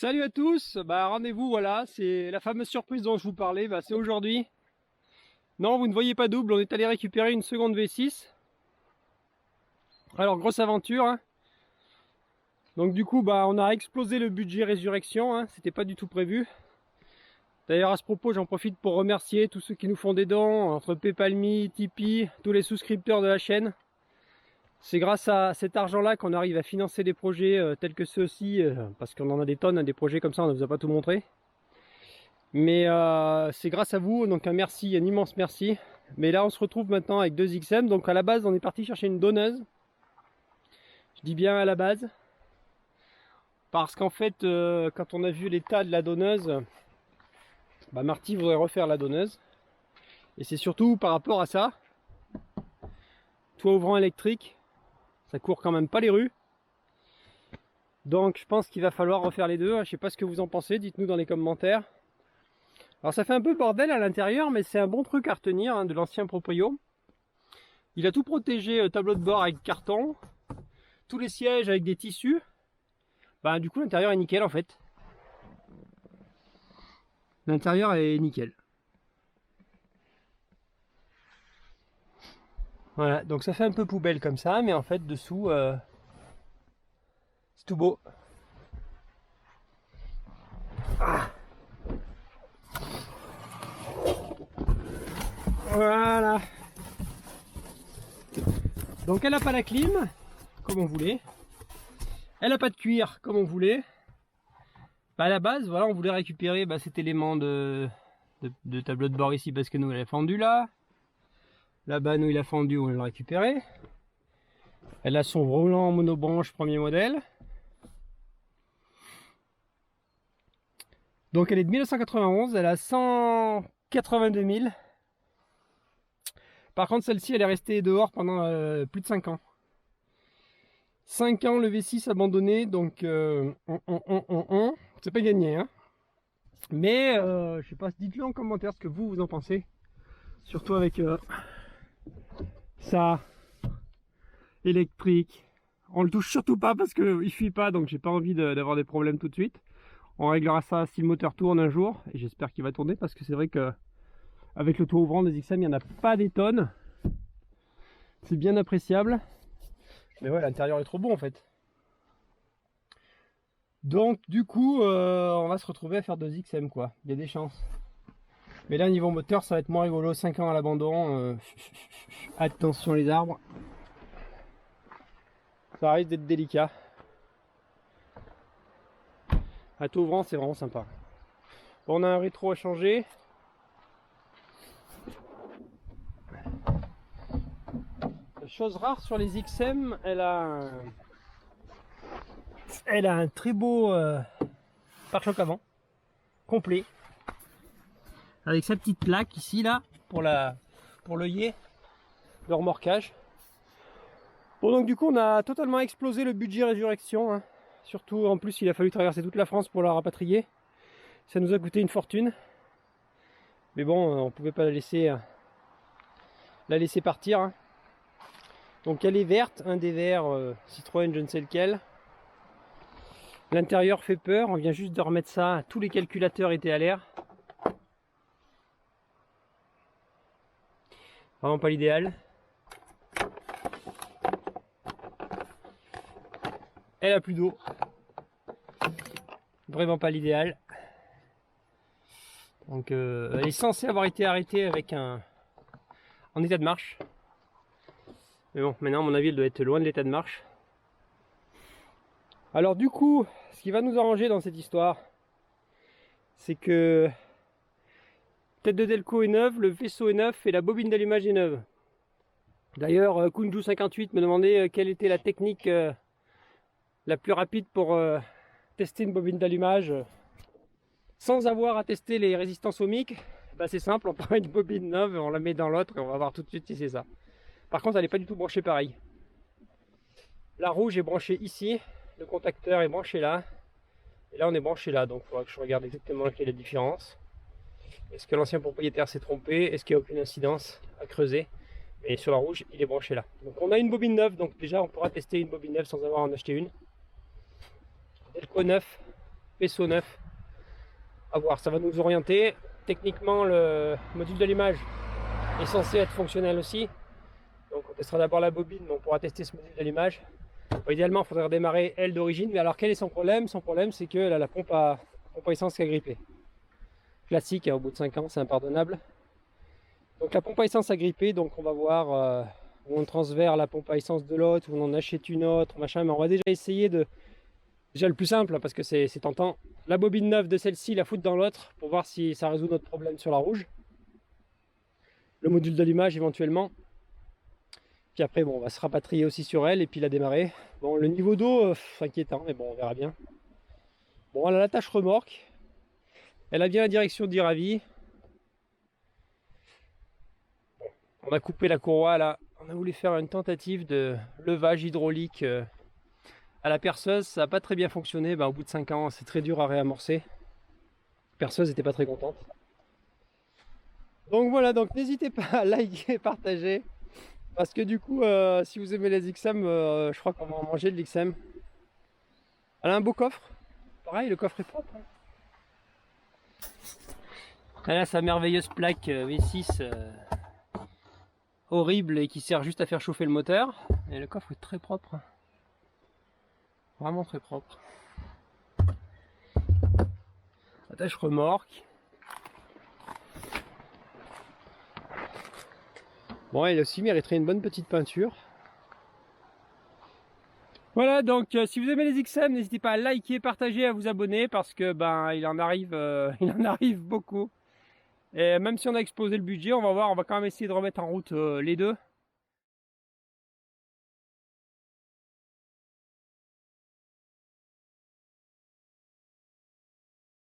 Salut à tous, rendez-vous, voilà, c'est la fameuse surprise dont je vous parlais, c'est aujourd'hui. Non, vous ne voyez pas double, on est allé récupérer une seconde V6. Alors, grosse aventure, hein. Donc du coup, on a explosé le budget résurrection, hein. C'était pas du tout prévu. D'ailleurs, à ce propos, j'en profite pour remercier tous ceux qui nous font des dons, entre PayPal.me, Tipeee, tous les souscripteurs de la chaîne. C'est grâce à cet argent-là qu'on arrive à financer des projets tels que ceux-ci, parce qu'on en a des tonnes, hein, des projets comme ça, on ne vous a pas tout montré. Mais c'est grâce à vous, donc un merci, un immense merci. Mais là on se retrouve maintenant avec 2XM, donc à la base on est parti chercher une donneuse. Je dis bien à la base, parce qu'en fait quand on a vu l'état de la donneuse, Marty voudrait refaire la donneuse. Et c'est surtout par rapport à ça, toit ouvrant électrique, ça court quand même pas les rues. Donc je pense qu'il va falloir refaire les deux, je sais pas ce que vous en pensez, dites-nous dans les commentaires. Alors ça fait un peu bordel à l'intérieur, mais c'est un bon truc à retenir, hein, de l'ancien proprio. Il a tout protégé, tableau de bord avec carton, tous les sièges avec des tissus. Du coup l'intérieur est nickel en fait. L'intérieur est nickel. Voilà, donc ça fait un peu poubelle comme ça, mais en fait dessous, c'est tout beau. Ah. Voilà. Donc elle n'a pas la clim, comme on voulait. Elle n'a pas de cuir, comme on voulait. À la base, voilà, on voulait récupérer cet élément de tableau de bord ici, parce que nous, elle a fendu là. Là-bas, nous, il a fendu, on l'a récupéré. Elle a son roulant monobranche premier modèle. Donc elle est de 1991, elle a 182 000. Par contre, celle-ci, elle est restée dehors pendant plus de 5 ans. 5 ans, le V6 abandonné, donc c'est pas gagné, hein. Mais je sais pas, dites-le en commentaire ce que vous en pensez. Surtout avec ça, électrique. On le touche surtout pas parce qu'il fuit pas, donc j'ai pas envie d'avoir des problèmes tout de suite. On réglera ça si le moteur tourne un jour, et j'espère qu'il va tourner, parce que c'est vrai que avec le toit ouvrant des XM, il n'y en a pas des tonnes. C'est bien appréciable. Mais ouais, l'intérieur est trop beau en fait. Donc du coup, on va se retrouver à faire 2XM quoi. Il y a des chances. Mais là, niveau moteur, ça va être moins rigolo. 5 ans à l'abandon. Attention les arbres. Ça risque d'être délicat. À tout ouvrant, c'est vraiment sympa. Bon, on a un rétro à changer. Chose rare sur les XM, elle a un très beau pare-choc avant, complet, avec sa petite plaque ici là pour l'œillet de remorquage. Bon, donc du coup on a totalement explosé le budget résurrection, hein. Surtout en plus il a fallu traverser toute la France pour la rapatrier. Ça nous a coûté une fortune, mais bon, on pouvait pas la laisser partir, hein. Donc elle est verte, un des verts Citroën je ne sais lequel. L'intérieur fait peur, on vient juste de remettre ça, tous les calculateurs étaient à l'air. Vraiment pas l'idéal. Elle a plus d'eau. Vraiment pas l'idéal. Donc elle est censée avoir été arrêtée avec en état de marche. Mais bon, maintenant à mon avis elle doit être loin de l'état de marche. Alors du coup, ce qui va nous arranger dans cette histoire, c'est que tête de Delco est neuve, le vaisseau est neuf et la bobine d'allumage est neuve. D'ailleurs, Kunju58 me demandait quelle était la technique la plus rapide pour tester une bobine d'allumage sans avoir à tester les résistances ohmiques. C'est simple, on prend une bobine neuve, on la met dans l'autre et on va voir tout de suite si c'est ça. Par contre, elle n'est pas du tout branchée pareil. La rouge est branchée ici, le contacteur est branché là, et là on est branché là, donc il faudra que je regarde exactement quelle est la différence. Est-ce que l'ancien propriétaire s'est trompé? Est-ce qu'il n'y a aucune incidence à creuser? Et sur la rouge, il est branché là. Donc on a une bobine neuve, donc déjà on pourra tester une bobine neuve sans avoir en acheter une. Delco 9, vaisseau neuf. À voir, ça va nous orienter. Techniquement, le module d'allumage est censé être fonctionnel aussi. Donc on testera d'abord la bobine, mais on pourra tester ce module d'allumage. Bon, idéalement, il faudrait redémarrer elle d'origine. Mais alors quel est son problème? Son problème, c'est que là, la pompe à essence qui a grippé. Classique, hein, au bout de 5 ans, c'est impardonnable. Donc la pompe à essence a grippé, donc on va voir où on transfère la pompe à essence de l'autre, où on en achète une autre, machin. Mais on va déjà essayer de... Déjà le plus simple, hein, parce que c'est tentant. La bobine neuve de celle-ci, la foutre dans l'autre, pour voir si ça résout notre problème sur la rouge. Le module d'allumage éventuellement. Puis après, bon, on va se rapatrier aussi sur elle et puis la démarrer. Bon, le niveau d'eau, inquiétant, mais bon, on verra bien. Bon, elle a l'attache remorque. Elle a bien la direction d'Iravi. Bon, on a coupé la courroie là. On a voulu faire une tentative de levage hydraulique à la perceuse. Ça n'a pas très bien fonctionné. Au bout de 5 ans, c'est très dur à réamorcer. La perceuse n'était pas très contente. Donc voilà, donc n'hésitez pas à liker, partager. Parce que du coup, si vous aimez les XM, je crois qu'on va en manger de l'XM. Elle a un beau coffre. Pareil, le coffre est propre. Elle a sa merveilleuse plaque V6 horrible et qui sert juste à faire chauffer le moteur. Et le coffre est très propre. Vraiment très propre. Attache remorque. Bon, elle aussi mériterait une bonne petite peinture. Voilà, donc si vous aimez les XM, n'hésitez pas à liker, partager, à vous abonner parce que il en arrive beaucoup. Et même si on a explosé le budget, on va voir, on va quand même essayer de remettre en route les deux.